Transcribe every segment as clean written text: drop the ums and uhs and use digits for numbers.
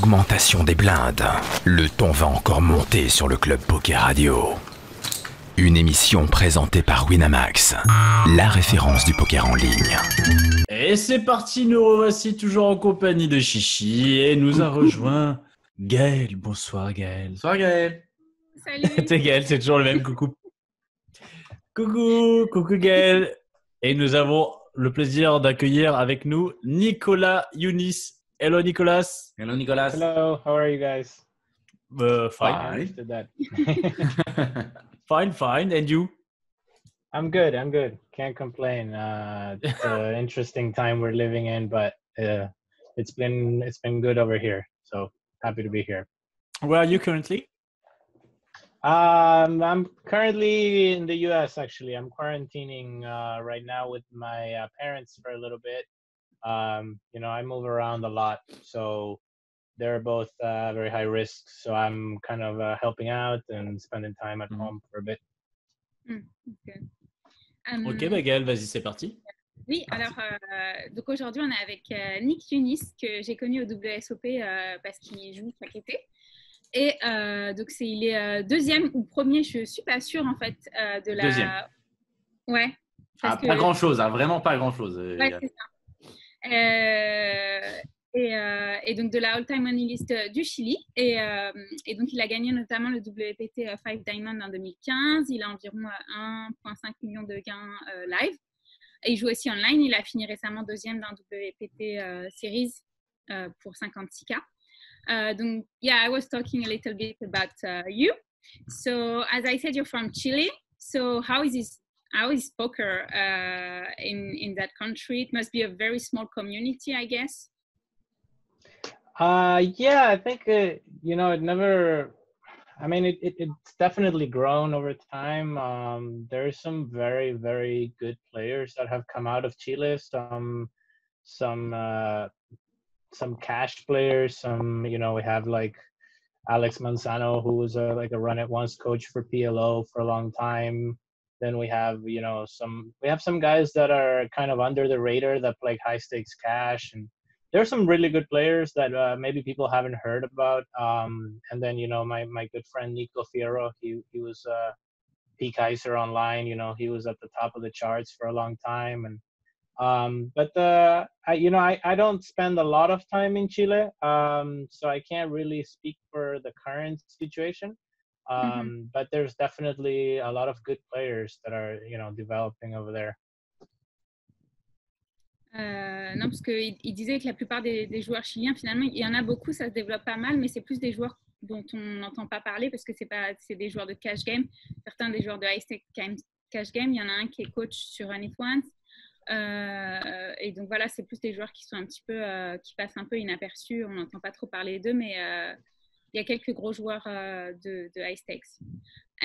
Augmentation des blindes. Le ton va encore monter sur le Club Poker Radio. Une émission présentée par Winamax, la référence du poker en ligne. Et c'est parti, nous revoici toujours en compagnie de Chichi et nous a rejoint Gaël. Bonsoir Gaël. Bonsoir Gaël. Salut. T'es Gaël, c'est toujours le même coucou. Coucou Gaël. Et nous avons le plaisir d'accueillir avec nous Nicolas Younis. Hello Nicolas. Hello Nicolas. Hello, how are you guys? Fine. I understood that. Fine. And you? I'm good. Can't complain. It's an interesting time we're living in, but it's been good over here. So happy to be here. Where are you currently? I'm currently in the U.S. Actually, I'm quarantining right now with my parents for a little bit. I move around a lot, so they're both very high risk. So I'm kind of helping out and spending time at home for a bit. Okay. Ok, Gaël, vas-y, c'est parti. Oui, alors, donc aujourd'hui, on est avec Nick Younis, que j'ai connu au WSOP parce qu'il joue chaque été. Et donc, il est deuxième ou premier, je ne suis pas sûre, en fait, de la... Deuxième. Ouais. Pas grand-chose, vraiment pas grand-chose. Ouais, c'est ça. Et donc, de la all-time money list du Chili. Et donc, il a gagné notamment le WPT 5 Diamond en 2015. Il a environ 1,5 million de gains live. Et il joue aussi online. Il a fini récemment deuxième dans WPT Series pour 56K. Donc, I was talking a little bit about you. So, as I said, you're from Chile. So, how is poker in that country? It must be a very small community, I guess. Yeah, I think it never. I mean, it's definitely grown over time. There's some very, very good players that have come out of Chile. Some cash players. We have like Alex Manzano, who was like a run at once coach for PLO for a long time. Then we have some guys that are kind of under the radar that play high stakes cash, and there's some really good players that maybe people haven't heard about. And then my good friend Nico Fierro, he was P Kaiser online. He was at the top of the charts for a long time, and I don't spend a lot of time in Chile, so I can't really speak for the current situation. But there's definitely a lot of good players that are developing over there. Non, parce qu'il disait que la plupart des joueurs chiliens, finalement, il y en a beaucoup, ça se développe pas mal, mais c'est plus des joueurs dont on n'entend pas parler parce que c'est des joueurs de cash game, certains des joueurs de high stake cash game. Il y en a un qui est coach sur Run It Once. Et donc voilà, c'est plus des joueurs qui sont un petit peu, qui passent un peu inaperçus. On n'entend pas trop parler d'eux, mais il y a quelques gros joueurs de high stakes.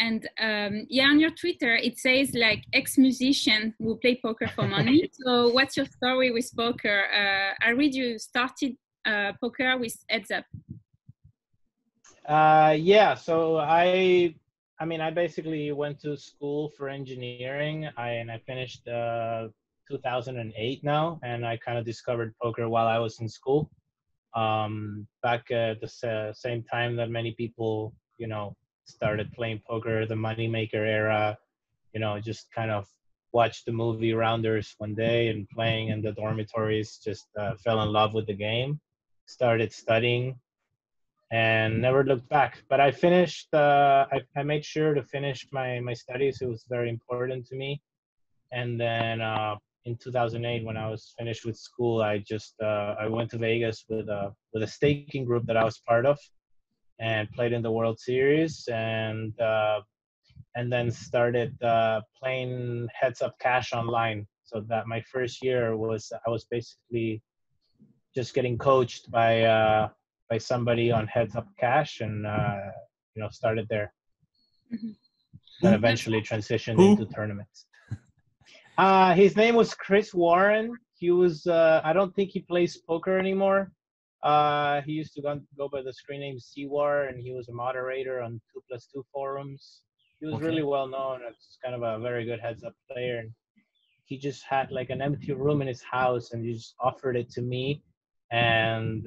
And on your Twitter, it says like ex-musician who play poker for money. So what's your story with poker? I read you started poker with Heads Up. Yeah, so I basically went to school for engineering, and I finished 2008 now, and I kind of discovered poker while I was in school. Back at the same time that many people, started playing poker, the moneymaker era, just kind of watched the movie Rounders one day and playing in the dormitories, just fell in love with the game, started studying, and never looked back. But I finished, I made sure to finish my studies. It was very important to me. And then in 2008, when I was finished with school, I went to Vegas with a staking group that I was part of, and played in the World Series, and then started playing Heads Up Cash online. So that my first year I was basically just getting coached by somebody on Heads Up Cash, and started there. Then eventually transitioned into tournaments. His name was Chris Warren. He was I don't think he plays poker anymore. He used to go by the screen name CWar, and he was a moderator on 2+2 forums. He was really well known as kind of a very good heads up player. And he just had like an empty room in his house, and he just offered it to me. and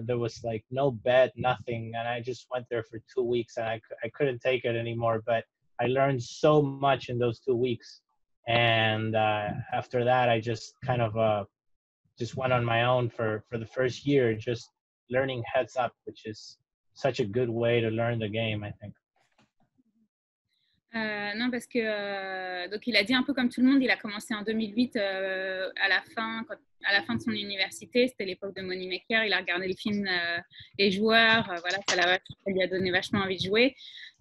there was like no bed, nothing, and I just went there for 2 weeks, and I couldn't take it anymore. But I learned so much in those 2 weeks, and after that, I just kind of just went on my own for the first year, just learning heads up, which is such a good way to learn the game, I think. Non, parce que donc il a dit un peu comme tout le monde, il a commencé en 2008 à la fin de son université, c'était l'époque de Moneymaker, il a regardé le film Les Joueurs, voilà, ça lui a donné vachement envie de jouer.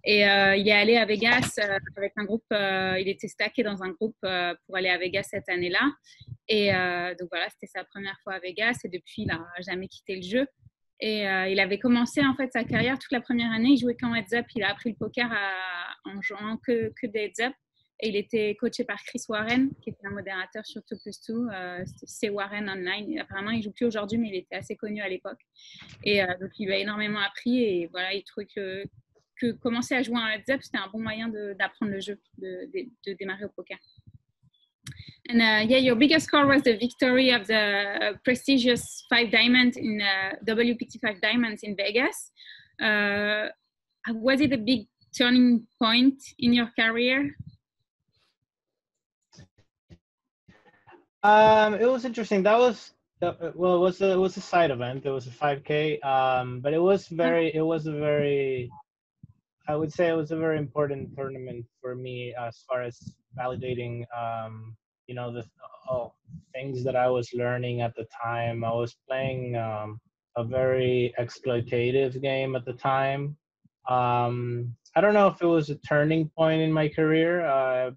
Et il est allé à Vegas avec un groupe, il était stacké dans un groupe pour aller à Vegas cette année-là. Et donc voilà, c'était sa première fois à Vegas et depuis, il n'a jamais quitté le jeu. Et il avait commencé en fait sa carrière toute la première année, il jouait qu'en heads-up, il a appris le poker en jouant que des heads-up. Et il était coaché par Chris Warren, qui était un modérateur sur 2+2. C'est Warren Online. Apparemment, il ne joue plus aujourd'hui, mais il était assez connu à l'époque. Et donc, il lui a énormément appris. Et voilà, il trouvait que commencer à jouer en heads-up, c'était un bon moyen d'apprendre le jeu, de démarrer au poker. And yeah, your biggest score was the victory of the prestigious 5 Diamonds in WPT 5 Diamonds in Vegas. Was it a big turning point in your career? It was interesting. That was well, it was a side event. It was a 5K, but it was a very, I would say it was a very important tournament for me as far as validating, you know, the things that I was learning at the time. I was playing a very exploitative game at the time. I don't know if it was a turning point in my career,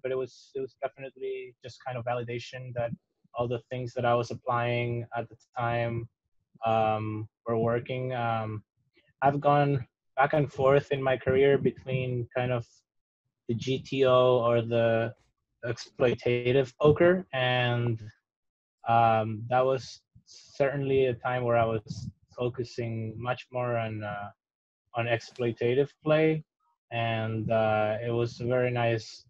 but it was definitely just kind of validation that all the things that I was applying at the time were working. I've gone back and forth in my career between kind of the GTO or the exploitative poker, and that was certainly a time where I was focusing much more on exploitative play, and it was a very nice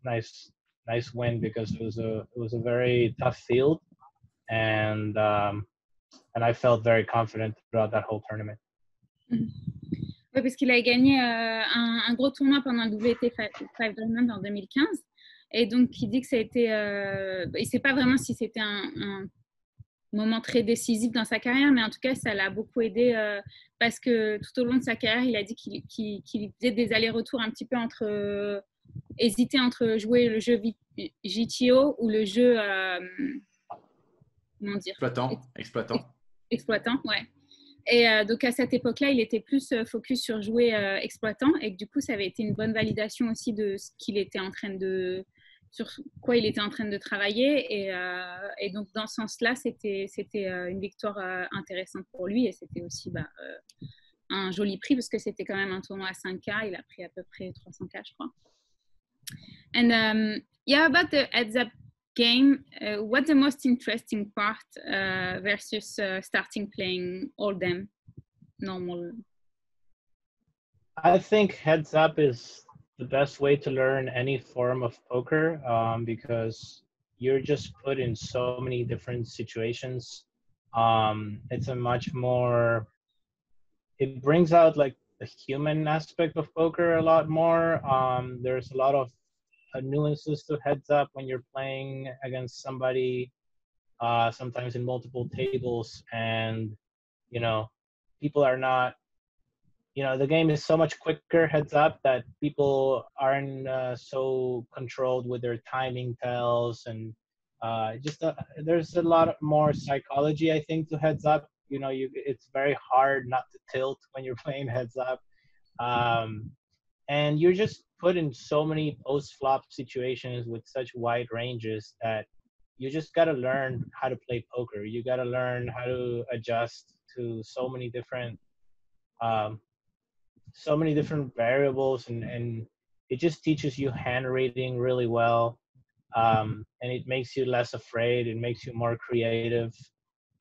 win because it was a very tough field, and I felt very confident throughout that whole tournament. Oui, parce qu'il a gagné un gros tournoi pendant le WT 5 Diamond en 2015. Et donc, il dit que ça a été... il ne sait pas vraiment si c'était un moment très décisif dans sa carrière, mais en tout cas, ça l'a beaucoup aidé parce que tout au long de sa carrière, il a dit qu'il faisait des allers-retours un petit peu hésiter entre jouer le jeu GTO ou le jeu... comment dire ? Exploitant, ouais. Et donc, à cette époque-là, il était plus focus sur jouer exploitant et que du coup, ça avait été une bonne validation aussi de ce qu'il était en train sur quoi il était en train de travailler. Et donc, dans ce sens-là, c'était une victoire intéressante pour lui et c'était aussi un joli prix parce que c'était quand même un tournoi à 5K. Il a pris à peu près 300K, je crois. And yeah, about the heads-up game, what's the most interesting part versus starting playing all them normal? I think heads up is the best way to learn any form of poker because you're just put in so many different situations. It's a much more, it brings out like the human aspect of poker a lot more. There's a lot of nuances to heads up when you're playing against somebody, sometimes in multiple tables, and you know, people are not, you know, the game is so much quicker heads up that people aren't so controlled with their timing tells, and there's a lot more psychology, I think, to heads up. You know, it's very hard not to tilt when you're playing heads up, and you're just put in so many post-flop situations with such wide ranges that you just got to learn how to play poker. You got to learn how to adjust to so many different variables, and it just teaches you hand reading really well, and it makes you less afraid. It makes you more creative,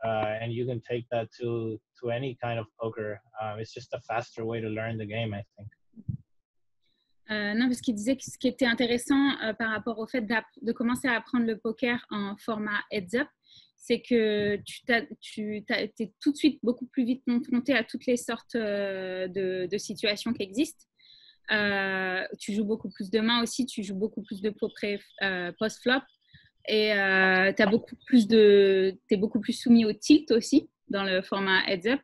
and you can take that to any kind of poker. It's just a faster way to learn the game, I think. Non, parce qu'il disait que ce qui était intéressant par rapport au fait de commencer à apprendre le poker en format heads-up, c'est que tu es tout de suite beaucoup plus vite confronté à toutes les sortes de situations qui existent. Tu joues beaucoup plus de mains aussi, tu joues beaucoup plus de post-flop et t'es beaucoup plus soumis au tilt aussi dans le format heads-up.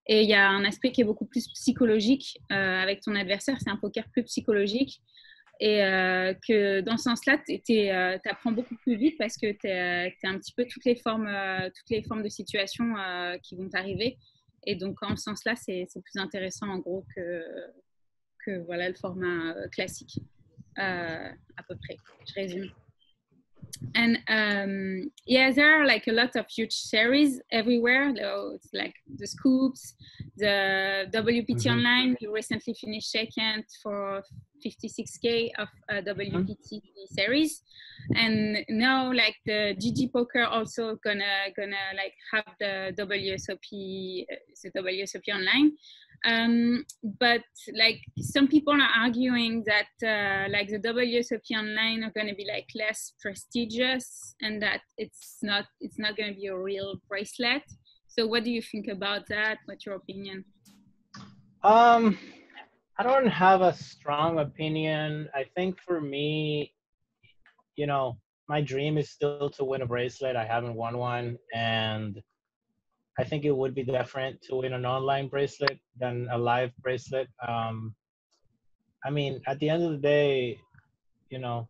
Et il y a un aspect qui est beaucoup plus psychologique avec ton adversaire, c'est un poker plus psychologique. Et que dans ce sens-là, tu apprends beaucoup plus vite parce que tu es un petit peu toutes les formes de situations qui vont t'arriver. Et donc, en ce sens-là, c'est plus intéressant en gros que voilà, le format classique, à peu près. Je résume. And yeah, there are like a lot of huge series everywhere. It's like the Scoops, the WPT Online. You recently finished second for 56K of WPT series, and now like the GG Poker also gonna like have the WSOP Online. But like some people are arguing that like the WSOP Online are going to be like less prestigious and that it's not going to be a real bracelet. So what do you think about that? What's your opinion? I don't have a strong opinion. I think for me, you know, my dream is still to win a bracelet. I haven't won one, and I think it would be different to win an online bracelet than a live bracelet. I mean, at the end of the day, you know,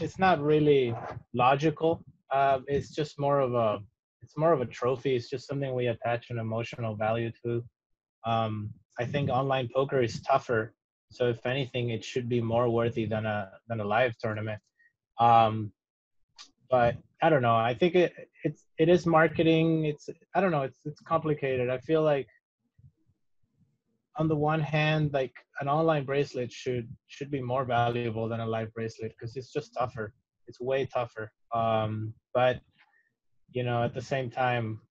it's not really logical. It's just more of a trophy. It's just something we attach an emotional value to. I think online poker is tougher, so if anything, it should be more worthy than a live tournament. But I don't know. I think it is marketing. I don't know. It's complicated. I feel like on the one hand, like an online bracelet should be more valuable than a live bracelet because it's just tougher. It's way tougher. But you know, at the same time,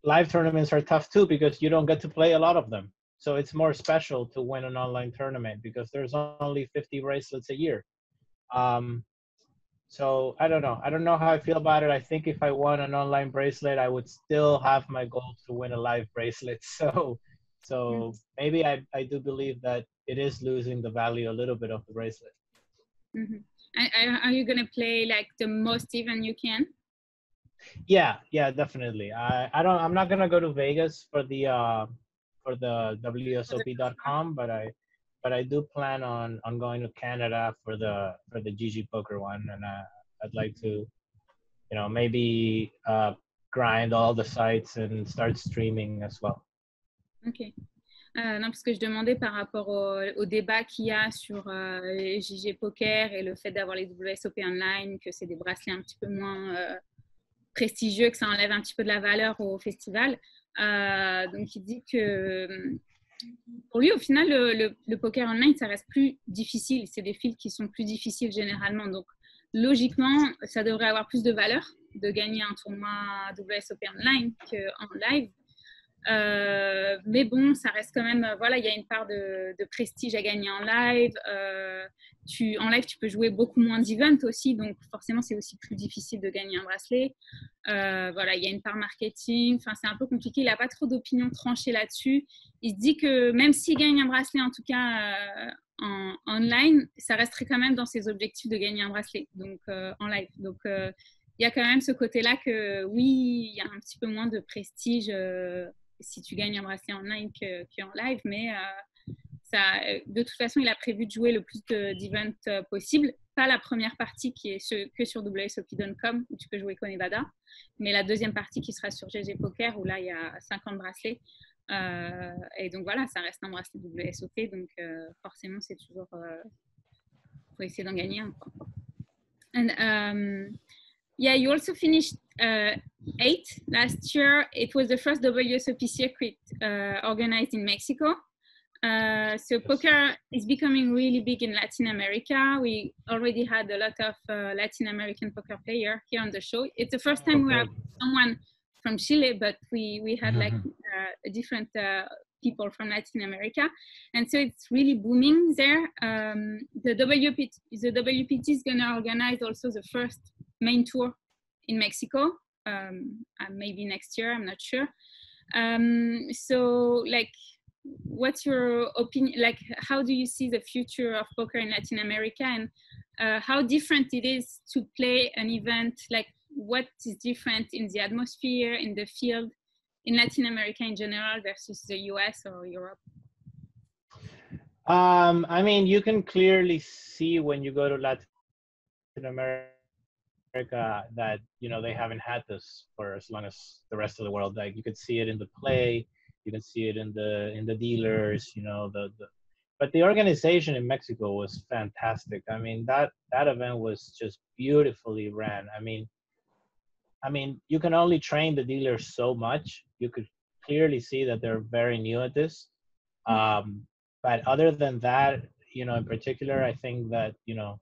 live tournaments are tough too because you don't get to play a lot of them. So it's more special to win an online tournament because there's only 50 bracelets a year. So I don't know. I don't know how I feel about it. I think if I won an online bracelet, I would still have my goal to win a live bracelet. So maybe I do believe that it is losing the value a little bit of the bracelet. Mm-hmm. Are you going to play like the most even you can? Yeah, definitely. I'm not gonna go to Vegas for the WSOP.com, but I do plan on going to Canada for the GG Poker one, and I'd like to, you know, maybe grind all the sites and start streaming as well. Ok. Non, parce que je demandais par rapport au débat qu'il y a sur les JG Poker et le fait d'avoir les WSOP Online, que c'est des bracelets un petit peu moins prestigieux, que ça enlève un petit peu de la valeur au festival. Donc, il dit que pour lui, au final, le poker online, ça reste plus difficile. C'est des fields qui sont plus difficiles généralement. Donc, logiquement, ça devrait avoir plus de valeur de gagner un tournoi WSOP online qu'en live. Mais bon, ça reste quand même, voilà, il y a une part de prestige à gagner en live. En live, tu peux jouer beaucoup moins d'events aussi, donc forcément, c'est aussi plus difficile de gagner un bracelet. Voilà, il y a une part marketing. Enfin, c'est un peu compliqué. Il n'a pas trop d'opinion tranchée là-dessus. Il se dit que même s'il gagne un bracelet, en tout cas en online, ça resterait quand même dans ses objectifs de gagner un bracelet, donc en live. Donc, il y a quand même ce côté-là que oui, il y a un petit peu moins de prestige si tu gagnes un bracelet en ligne qu'en live, mais ça, de toute façon, il a prévu de jouer le plus d'events possible. Pas la première partie qui est que sur WSOP.com où tu peux jouer qu'au Nevada, mais la deuxième partie qui sera sur GG Poker où là, il y a 50 bracelets. Et donc voilà, ça reste un bracelet WSOP, donc forcément, c'est toujours... faut essayer d'en gagner un. And yeah, you also finished 8th last year. It was the first WSOP circuit organized in Mexico. So poker is becoming really big in Latin America. We already had a lot of Latin American poker players here on the show. It's the first time we have someone from Chile, but we had like different people from Latin America. And so it's really booming there. The WPT is going to organize also the first main tour in Mexico, maybe next year, I'm not sure. So like, what's your opinion? Like, how do you see the future of poker in Latin America, and how different it is to play an event? Like, what is different in the atmosphere, in the field, in Latin America in general versus the US or Europe? I mean, you can clearly see when you go to Latin America that, you know, they haven't had this for as long as the rest of the world. Like, you could see it in the play, you can see it in the dealers, you know, but the organization in Mexico was fantastic. I mean, that event was just beautifully ran. I mean, you can only train the dealers so much. You could clearly see that they're very new at this. But other than that, you know, in particular, I think that, you know,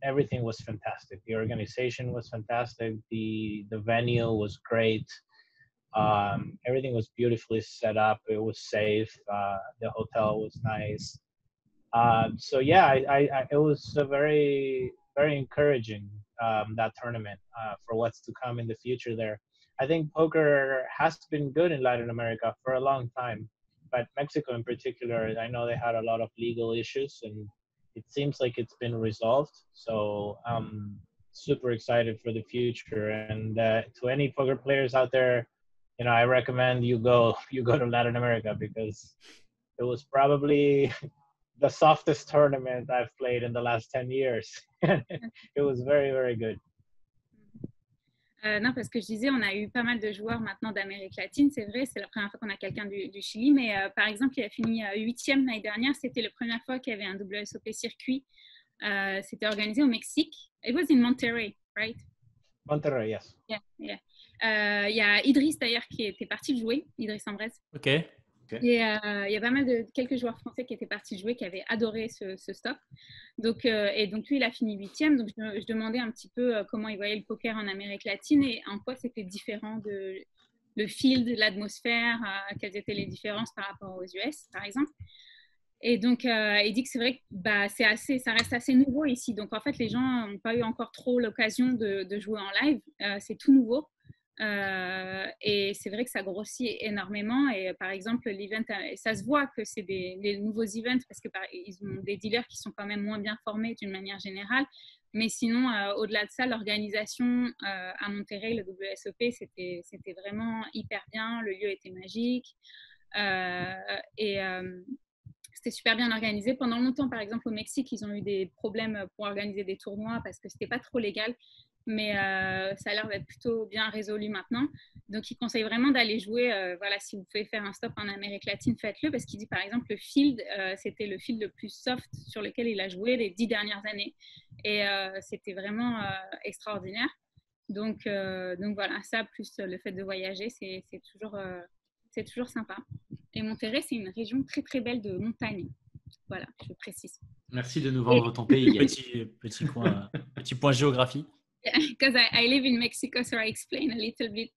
everything was fantastic. The organization was fantastic. The venue was great. Everything was beautifully set up. It was safe. The hotel was nice. So yeah, it was a very, very encouraging, that tournament, for what's to come in the future there. I think poker has been good in Latin America for a long time, but Mexico in particular, I know they had a lot of legal issues, and it seems like it's been resolved. So I'm super excited for the future. And to any poker players out there, you know, I recommend you go to Latin America, because it was probably the softest tournament I've played in the last 10 years. It was very, very good. Non, parce que je disais, on a eu pas mal de joueurs maintenant d'Amérique latine, c'est vrai, c'est la première fois qu'on a quelqu'un du Chili, mais par exemple, il a fini 8e l'année dernière, c'était la première fois qu'il y avait un WSOP circuit, c'était organisé au Mexique. It was in Monterrey, right? Monterrey, yes. Yeah, yeah. Il y a Idriss d'ailleurs qui était parti jouer, Idriss Ambrez. Ok. Et il y a pas mal quelques joueurs français qui étaient partis jouer, qui avaient adoré ce stop. Donc, et donc lui, il a fini 8e. Donc je demandais un petit peu comment il voyait le poker en Amérique latine et en quoi c'était différent de le field, l'atmosphère, quelles étaient les différences par rapport aux US, par exemple. Et donc, il dit que c'est vrai que bah, ça reste assez nouveau ici. Donc, en fait, les gens n'ont pas eu encore trop l'occasion de jouer en live. C'est tout nouveau. Et c'est vrai que ça grossit énormément. Et par exemple, l'event, ça se voit que c'est des nouveaux events parce qu'ils ont des dealers qui sont quand même moins bien formés d'une manière générale. Mais sinon, au-delà de ça, l'organisation à Monterrey, le WSOP, c'était vraiment hyper bien. Le lieu était magique. C'était super bien organisé. Pendant longtemps, par exemple, au Mexique, ils ont eu des problèmes pour organiser des tournois parce que c'était pas trop légal. Mais ça a l'air d'être plutôt bien résolu maintenant. Donc, il conseille vraiment d'aller jouer. Voilà, si vous pouvez faire un stop en Amérique latine, faites-le. Parce qu'il dit, par exemple, le field, c'était le field le plus soft sur lequel il a joué les 10 dernières années. Et c'était vraiment extraordinaire. Donc voilà, ça, plus le fait de voyager, c'est toujours sympa. Et Monterrey, c'est une région très, très belle de montagne. Voilà, je précise. Merci de nous vendre ton pays. Petit point géographie. Because I live in Mexico, so I explain a little bit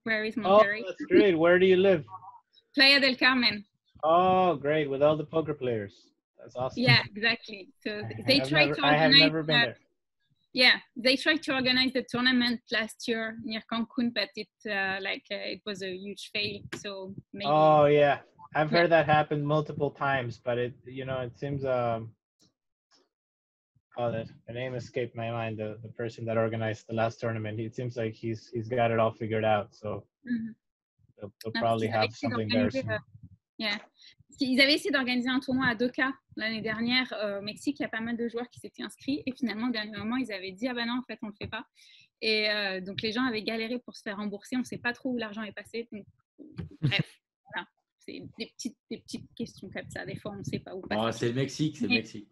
where is Monterrey. Oh, that's great. Where do you live? Playa del Carmen. Oh, great. With all the poker players. That's awesome. Yeah, exactly. So they tried to organize. I have never been there. Yeah, they tried to organize the tournament last year near Cancun, but it was a huge fail. So maybe. Oh yeah, I've heard that happen multiple times, but it seems the name escaped my mind. The person that organized the last tournament, it seems like he's got it all figured out. So they'll probably have something there soon. Yeah. Ils avaient essayé d'organiser un tournoi à 2K l'année dernière au Mexique. Il y a pas mal de joueurs qui s'étaient inscrits et finalement, au dernier moment, ils avaient dit ah ben non, en fait, on le fait pas. Et donc les gens avaient galéré pour se faire rembourser. On ne sait pas trop où l'argent est passé. Donc, bref, voilà. C'est des petites questions comme ça. Des fois, on ne sait pas où passer. Oh, c'est le Mexique, c'est le Mexique.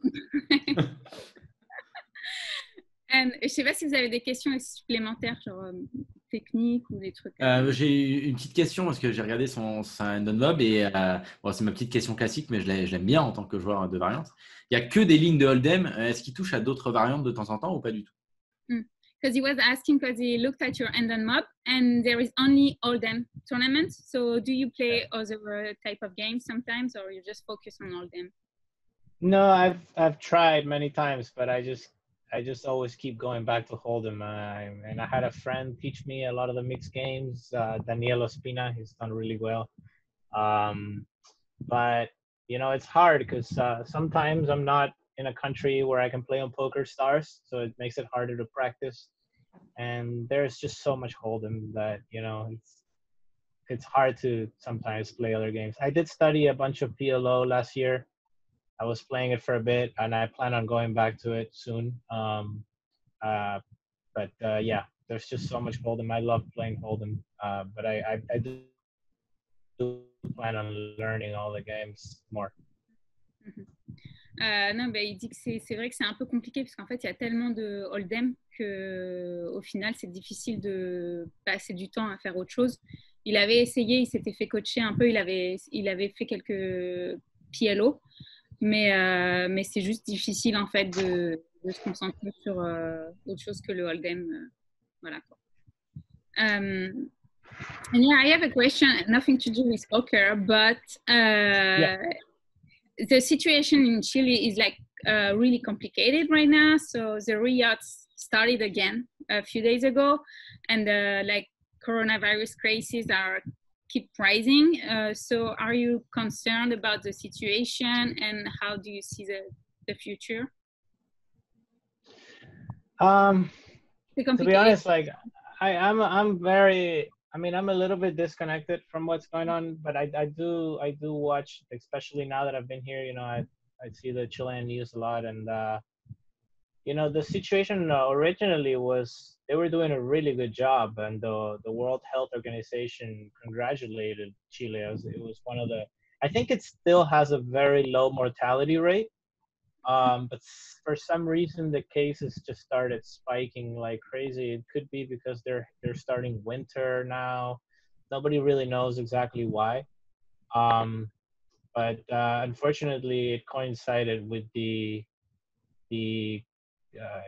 Je ne sais pas si vous avez des questions supplémentaires, genre techniques ou des trucs. J'ai une petite question parce que j'ai regardé son mob et c'est ma petite question classique, mais je l'aime bien en tant que joueur de variante. Il n'y a que des lignes de Hold'em. Est-ce qu'il touche à d'autres variantes de temps en temps ou pas du tout? Because he was asking, because he looked at your Endon mob and there is only Hold'em tournaments. So do you play other type of games sometimes, or you just focus on Hold'em? No, I've tried many times, but I I just always keep going back to Hold'em. And I had a friend teach me a lot of the mixed games, Daniel Ospina. He's done really well. Um, but you know, it's hard because sometimes I'm not in a country where I can play on Poker Stars, so it makes it harder to practice. And there's just so much Hold'em that, you know, it's hard to sometimes play other games. I did study a bunch of PLO last year. I was playing it for a bit, and I plan on going back to it soon. Uh, but yeah, there's just so much Hold'em. I love playing Hold'em, but I do plan on learning all the games more. Non, bah, il dit que c'est vrai que c'est un peu compliqué parce qu'en fait, il y a tellement de hold'em qu'au final, c'est difficile de passer du temps à faire autre chose. Il avait essayé, il s'était fait coacher un peu, il avait fait quelques PLO, mais c'est juste difficile en fait de se concentrer sur autre chose que le hold'em. Voilà. And yeah, I have a question, nothing to do with poker, but the situation in Chile is like really complicated right now. So the riots started again a few days ago, and like coronavirus cases keep rising. So are you concerned about the situation, and how do you see the future? To be honest, like I'm very, I mean, I'm a little bit disconnected from what's going on, but I do watch, especially now that I've been here, you know, I see the Chilean news a lot, and you know, the situation originally was they were doing a really good job, and the World Health Organization congratulated Chile. It was one of the, I think it still has a very low mortality rate. But for some reason the cases just started spiking like crazy. It could be because they're starting winter now. Nobody really knows exactly why. But unfortunately, it coincided with the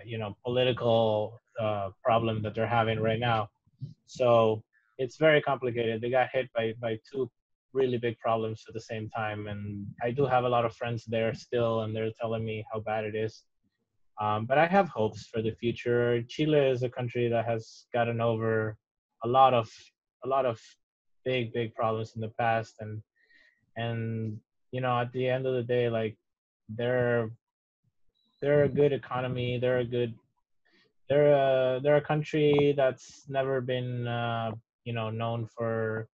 you know, political problem that they're having right now. So it's very complicated. They got hit by two really big problems at the same time, and I do have a lot of friends there still, and they're telling me how bad it is. But I have hopes for the future. Chile is a country that has gotten over a lot of big problems in the past, and you know, at the end of the day, like they're a good economy. They're a country that's never been you know, known for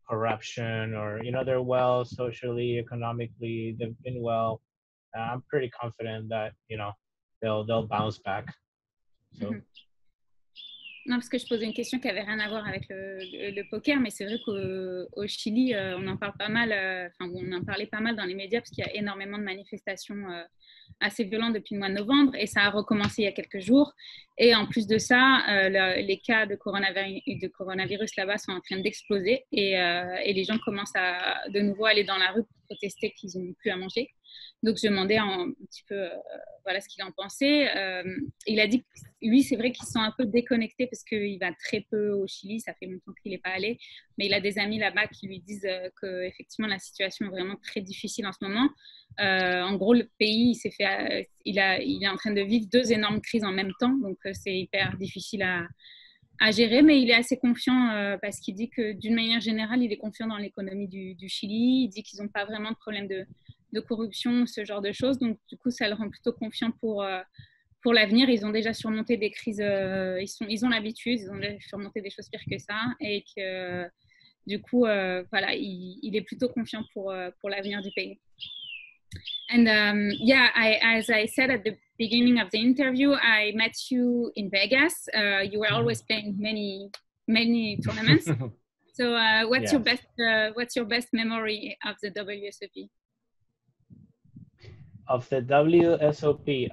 corruption, or you know, they're well socially, economically, they've been well. I'm pretty confident that, you know, they'll bounce back. So. Non, parce que je posais une question qui avait rien à voir avec le poker, mais c'est vrai qu'au Chili, on en parle pas mal, enfin, on en parlait pas mal dans les médias parce qu'il y a énormément de manifestations assez violentes depuis le mois de novembre, et ça a recommencé il y a quelques jours. Et en plus de ça, les cas de coronavirus là-bas sont en train d'exploser, et les gens commencent à de nouveau aller dans la rue pour protester qu'ils n'ont plus à manger. Donc, je demandais un petit peu voilà ce qu'il en pensait. Il a dit que lui, c'est vrai qu'il se sent un peu déconnecté parce qu'il va très peu au Chili. Ça fait longtemps qu'il n'est pas allé. Mais il a des amis là-bas qui lui disent qu'effectivement, la situation est vraiment très difficile en ce moment. En gros, le pays, il est en train de vivre deux énormes crises en même temps. Donc, c'est hyper difficile à gérer, mais il est assez confiant parce qu'il dit que d'une manière générale, il est confiant dans l'économie du Chili. Il dit qu'ils n'ont pas vraiment de problème de corruption, ce genre de choses. Donc, du coup, ça le rend plutôt confiant pour l'avenir. Ils ont déjà surmonté des crises, ils ont l'habitude, ils ont déjà surmonté des choses pires que ça. Et que, du coup, voilà, il est plutôt confiant pour l'avenir du pays. And yeah, as I said at the beginning of the interview, I met you in Vegas. You were always playing many tournaments. So what's your best memory of the WSOP? Of the WSOP,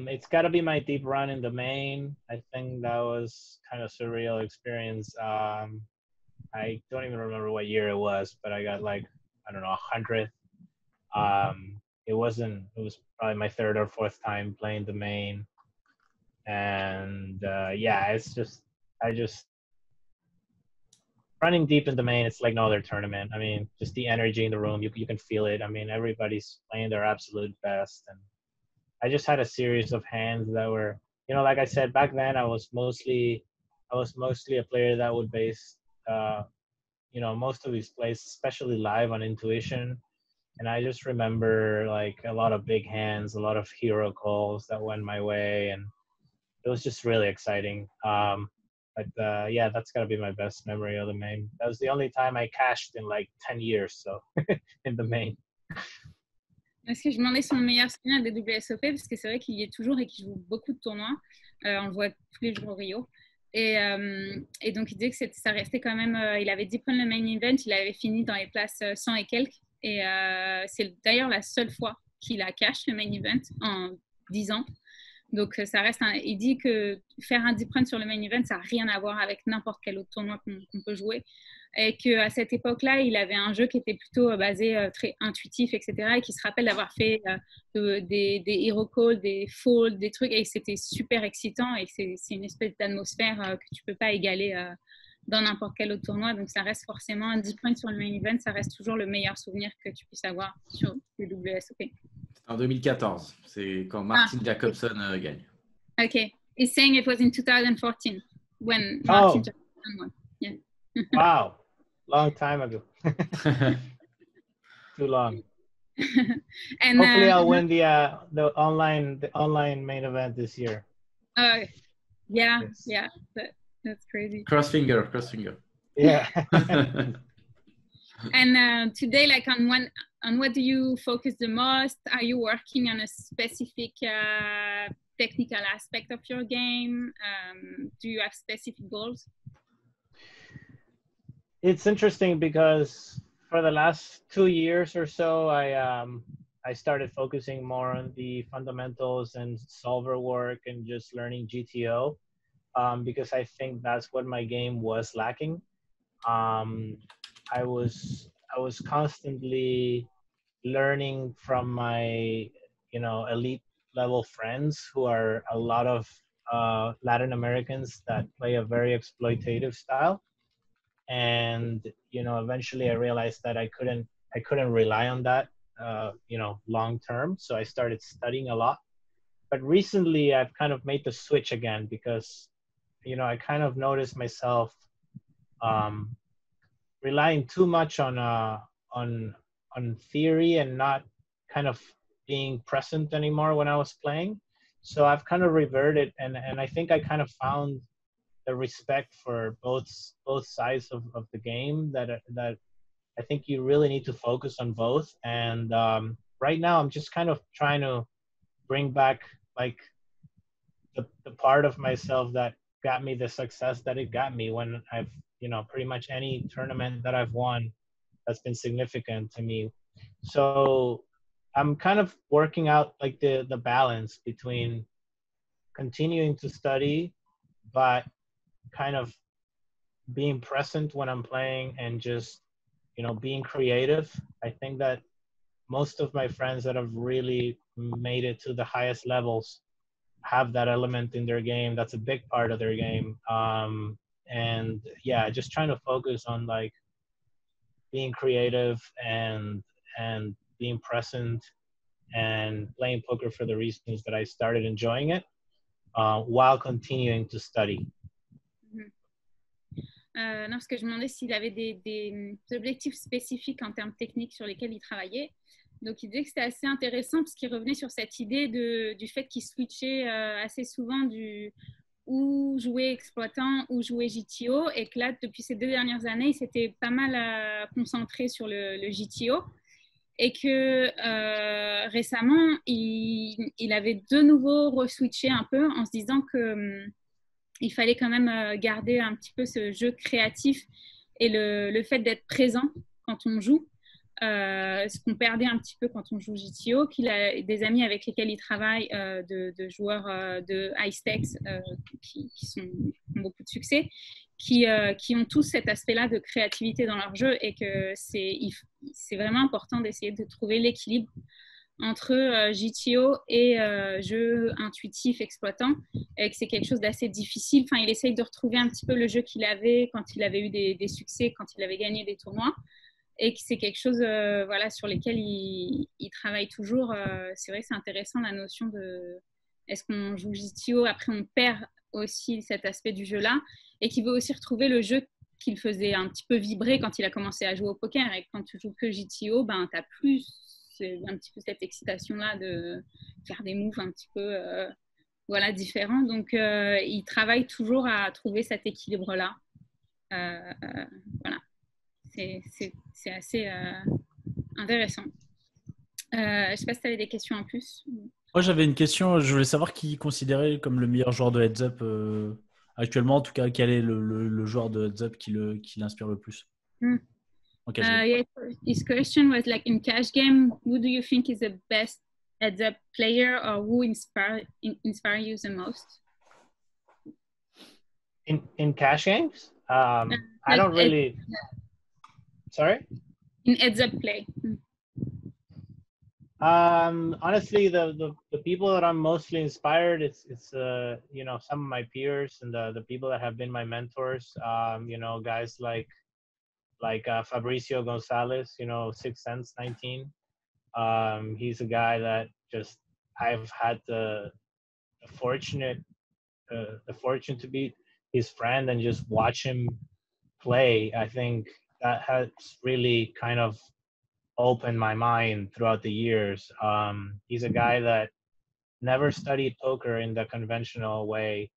it's got to be my deep run in the main. I think that was kind of surreal experience. I don't even remember what year it was, but I got like, I don't know, 100th. It was probably my third or fourth time playing the main, and yeah, I just running deep in the main. It's like no other tournament. I mean, just the energy in the room, you can feel it. I mean, everybody's playing their absolute best, and I just had a series of hands that were, you know, like I said back then, I was mostly a player that would base, you know, most of these plays, especially live, on intuition. And I just remember like a lot of big hands, a lot of hero calls that went my way, and it was just really exciting. But yeah, that's gotta be my best memory of the main. That was the only time I cashed in like 10 years, so in the main. Est-ce que je demandais son meilleur souvenir des WSOP parce que c'est vrai qu'il y est toujours et qu'il joue beaucoup de tournois. On le voit tous les jours au Rio. Et donc, il disait que ça restait quand même... il avait 10 points le main event, il avait fini dans les places 100 et quelques. Et c'est d'ailleurs la seule fois qu'il a cash le main event en 10 ans. Donc, ça reste il dit que faire un 10 points sur le main event, ça n'a rien à voir avec n'importe quel autre tournoi qu'on peut jouer. Et qu'à cette époque-là, il avait un jeu qui était plutôt basé très intuitif, etc. Et qu'il se rappelle d'avoir fait des hero calls, des folds, des trucs. Et c'était super excitant. Et c'est une espèce d'atmosphère que tu ne peux pas égaler dans n'importe quel autre tournoi. Donc, ça reste forcément un 10 points sur le main event. Ça reste toujours le meilleur souvenir que tu puisses avoir sur le WSOP. En 2014, c'est quand Martin Jacobson gagne. Okay, he's saying it was in 2014 when Martin Jacobson won. Yeah. Wow, long time ago. Too long. And hopefully I'll win the online main event this year. Yeah, Yes. yeah, that's crazy. Cross finger. Yeah. And today, like on what do you focus the most? Are you working on a specific technical aspect of your game? Do you have specific goals? It's interesting because for the last 2 years or so, I started focusing more on the fundamentals and solver work and just learning GTO because I think that's what my game was lacking. I was constantly learning from my, you know, elite level friends who are a lot of Latin Americans that play a very exploitative style. And, you know, eventually I realized that I couldn't rely on that, you know, long term. So I started studying a lot. But recently I've kind of made the switch again because, you know, I kind of noticed myself relying too much on theory and not kind of being present anymore when I was playing. So I've kind of reverted, and I think I kind of found the respect for both sides of the game that I think you really need to focus on both. And right now I'm just kind of trying to bring back like the part of myself that got me the success that it got me when I've, you know, pretty much any tournament that I've won that's been significant to me. So I'm kind of working out like the balance between continuing to study, but kind of being present when I'm playing and just, you know, being creative. I think that most of my friends that have really made it to the highest levels have that element in their game. That's a big part of their game. And yeah, just trying to focus on like being creative and being present and playing poker for the reasons that I started enjoying it while continuing to study. Non, parce que je me demandais s'il avait des objectifs spécifiques en termes techniques sur lesquels il travaillait. Donc, il disait que c'était assez intéressant parce qu'il revenait sur cette idée du fait qu'il switchait assez souvent ou jouer exploitant ou jouer GTO, et que là, depuis ces 2 dernières années, il s'était pas mal concentré sur le GTO, et que récemment, il avait de nouveau re-switché un peu en se disant que il fallait quand même garder un petit peu ce jeu créatif et le fait d'être présent quand on joue, ce qu'on perdait un petit peu quand on joue GTO, qu'il a des amis avec lesquels il travaille, de joueurs de high stakes qui ont beaucoup de succès, qui ont tous cet aspect-là de créativité dans leur jeu, et que c'est vraiment important d'essayer de trouver l'équilibre entre GTO et jeu intuitif exploitant, et que c'est quelque chose d'assez difficile. Enfin, il essaye de retrouver un petit peu le jeu qu'il avait quand il avait eu des succès, quand il avait gagné des tournois. et que c'est quelque chose voilà, sur lesquels il travaille toujours. C'est vrai que c'est intéressant la notion de est-ce qu'on joue GTO, après on perd aussi cet aspect du jeu-là, et qu'il veut aussi retrouver le jeu qu'il faisait un petit peu vibrer quand il a commencé à jouer au poker. Et quand tu joues que GTO, ben, tu as plus un petit peu cette excitation-là de faire des moves un petit peu voilà, différents. Donc, il travaille toujours à trouver cet équilibre-là. Voilà. C'est assez intéressant. Je ne sais pas si tu avais des questions en plus. Moi, j'avais une question. Je voulais savoir qui considérait comme le meilleur joueur de heads up actuellement. En tout cas, quel est le joueur de heads up qui l'inspire le plus en cash game. Yeah, his question was like, in cash game, who do you think is the best heads up player, or who inspire you the most? In cash games, I don't really. Sorry. In heads up play. Honestly, the people that I'm mostly inspired, it's you know, some of my peers and the people that have been my mentors. You know, guys like Fabricio Gonzalez, you know, 6 Cents 19. He's a guy that just I've had the fortune to be his friend and just watch him play. I think that has really kind of opened my mind throughout the years. He's a guy that never studied poker in the conventional way,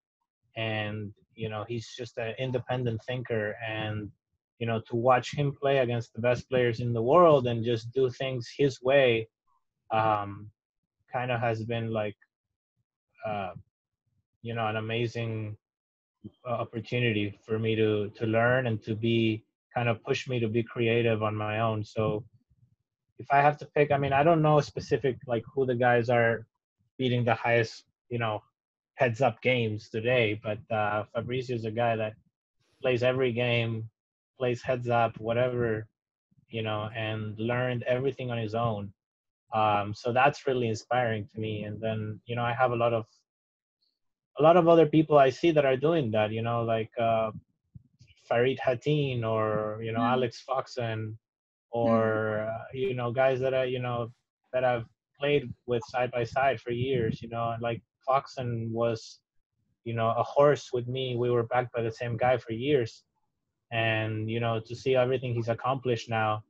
and you know, he's just an independent thinker. And you know, to watch him play against the best players in the world and just do things his way, kind of has been like, you know, an amazing opportunity for me to learn and to be kind of push me to be creative on my own. So if I have to pick, I mean, I don't know specific like who the guys are beating the highest, you know, heads up games today, but Fabricio is a guy that plays every game, plays heads up, whatever, you know, and learned everything on his own. So that's really inspiring to me. And then, you know, I have a lot of other people I see that are doing that, you know, like Farid Hatin, or, you know, Alex Foxen, or, you know, guys that I, you know, that I've played with side by side for years, you know, like Foxen was, you know, a horse with me. We were backed by the same guy for years. And, you know, to see everything he's accomplished now.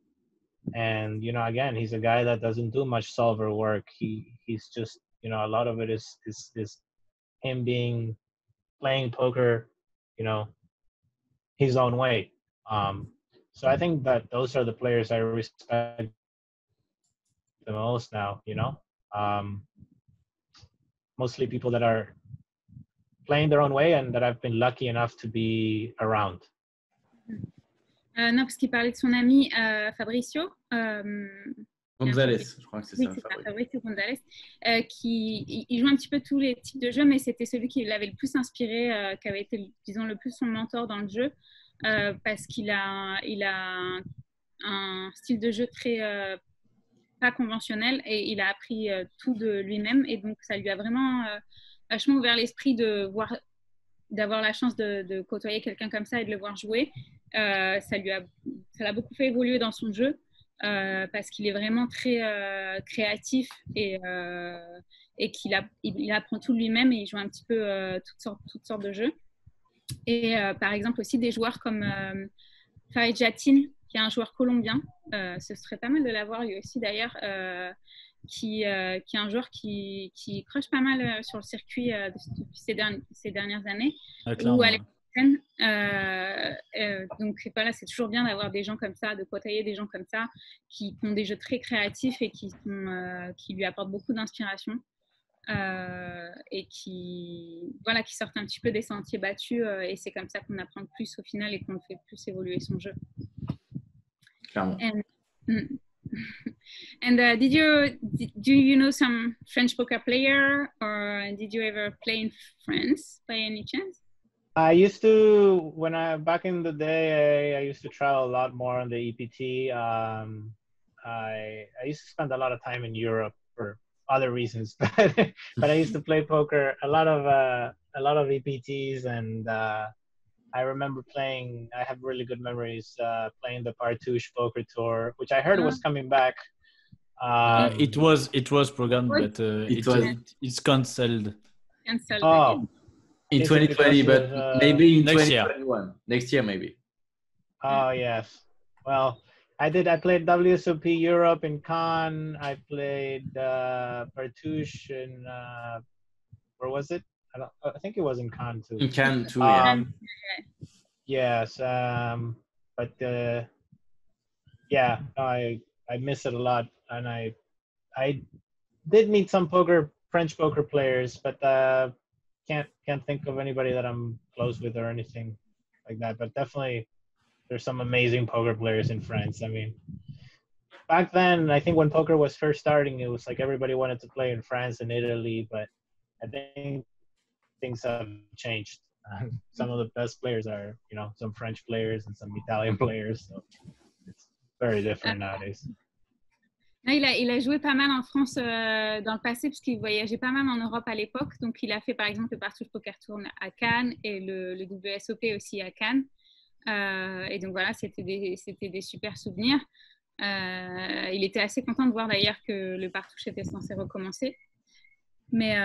And, you know, again, he's a guy that doesn't do much solver work. He's just, you know, a lot of it is him playing poker, you know, his own way. So I think that those are the players I respect the most now, you know. Mostly people that are playing their own way and that I've been lucky enough to be around. Non, parce qu'il parlait de son ami Fabricio. Gonzalez, je crois que c'est oui, ça. C'est Fabricio Gonzalez, qui il joue un petit peu tous les types de jeux, mais c'était celui qui l'avait le plus inspiré, qui avait été, disons, le plus son mentor dans le jeu, parce qu'il a un style de jeu très pas conventionnel, et il a appris tout de lui-même, et donc ça lui a vraiment vachement ouvert l'esprit d'avoir la chance de côtoyer quelqu'un comme ça et de le voir jouer. Ça l'a beaucoup fait évoluer dans son jeu, parce qu'il est vraiment très créatif, et qu'il il apprend tout lui-même, et il joue un petit peu toutes sortes de jeux. Et par exemple aussi des joueurs comme Farid Jatin, qui est un joueur colombien, ce serait pas mal de l'avoir lui aussi d'ailleurs, qui est un joueur qui crush pas mal sur le circuit depuis ces dernières années. Donc voilà, c'est toujours bien d'avoir des gens comme ça, de côtoyer des gens comme ça qui ont des jeux très créatifs et qui lui apportent beaucoup d'inspiration, et qui sortent un petit peu des sentiers battus, et c'est comme ça qu'on apprend le plus au final et qu'on fait plus évoluer son jeu. Clairement. And do you know some French poker player, or did you ever play in France by any chance? I used to, back in the day, I used to travel a lot more on the EPT. I used to spend a lot of time in Europe for other reasons, but I used to play poker a lot of EPTs, and I remember playing. I have really good memories playing the Partouche Poker Tour, which I heard was coming back. It was programmed, but it's cancelled. Oh, in 2020, but maybe in next 2021. Next year, maybe. Oh yes. Well, I played WSOP Europe in Cannes. I played Partouche in where was it? I think it was in Cannes too. In Cannes too, yeah. Yes, but yeah, I miss it a lot, and I did meet some French poker players, but can't think of anybody that I'm close with or anything like that. But definitely, there's some amazing poker players in France. I mean, back then, I think when poker was first starting, it was like everybody wanted to play in France and Italy, but I think things have changed. Some of the best players are, some French players and some Italian players. So it's very different nowadays. Il a joué pas mal en France dans le passé parce qu'il voyageait pas mal en Europe à l'époque. Donc, il a fait par exemple le Partouche Poker Tour à Cannes et le WSOP aussi à Cannes. Et donc voilà, c'était des super souvenirs. Il était assez content de voir d'ailleurs que le Partouche était censé recommencer. Mais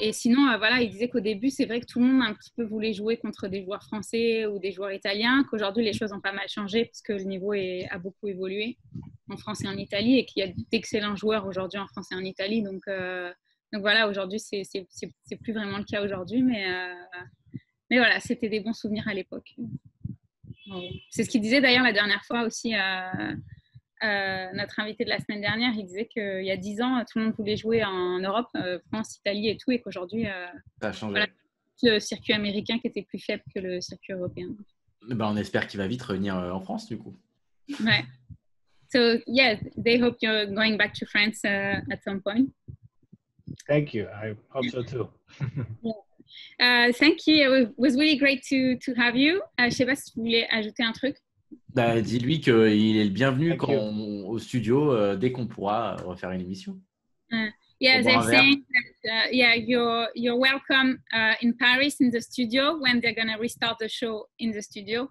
et sinon, voilà, il disait qu'au début, c'est vrai que tout le monde un petit peu voulait jouer contre des joueurs français ou des joueurs italiens, qu'aujourd'hui, les choses ont pas mal changé parce que le niveau a beaucoup évolué en France et en Italie et qu'il y a d'excellents joueurs aujourd'hui en France et en Italie. Donc voilà, aujourd'hui, c'est plus vraiment le cas aujourd'hui, mais voilà, c'était des bons souvenirs à l'époque. C'est ce qu'il disait d'ailleurs la dernière fois aussi notre invité de la semaine dernière. Il disait qu'il y a 10 ans, tout le monde voulait jouer en Europe, France, Italie et tout, et qu'aujourd'hui, ça a changé. Voilà, le circuit américain qui était plus faible que le circuit européen. On espère qu'il va vite revenir en France, du coup. Ouais. So, yeah, they hope you're going back to France at some point. Thank you. I hope so too. Thank you. It was really great to have you. Je ne sais pas si vous voulez ajouter un truc. Dis-lui qu'il est le bienvenu au studio dès qu'on pourra refaire une émission. Yeah, they're saying that you're welcome in Paris in the studio when they're going to restart the show in the studio.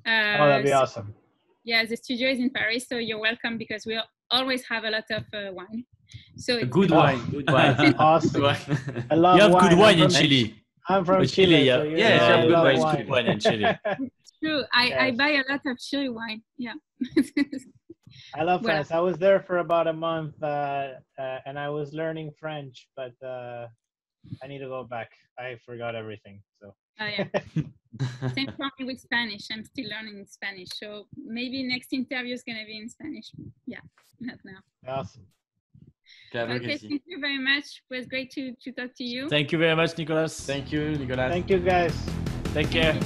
That'd be awesome. Yeah, the studio is in Paris, so you're welcome because we always have a lot of wine. So good wine. Awesome. I love you have wine. good wine in Chile. I'm from Chile. Yeah, so you have good wine in Chile. True. I buy a lot of Chile wine. Yeah. I love France. I was there for about a month and I was learning French, but I need to go back. I forgot everything. So. Yeah. Same for me with Spanish. I'm still learning Spanish. So maybe next interview is going to be in Spanish. Yeah, not now. Awesome. Okay, thank you very much. It was great to talk to you. Thank you very much, Nicolas. Thank you, Nicolas. Thank you, guys. Take care.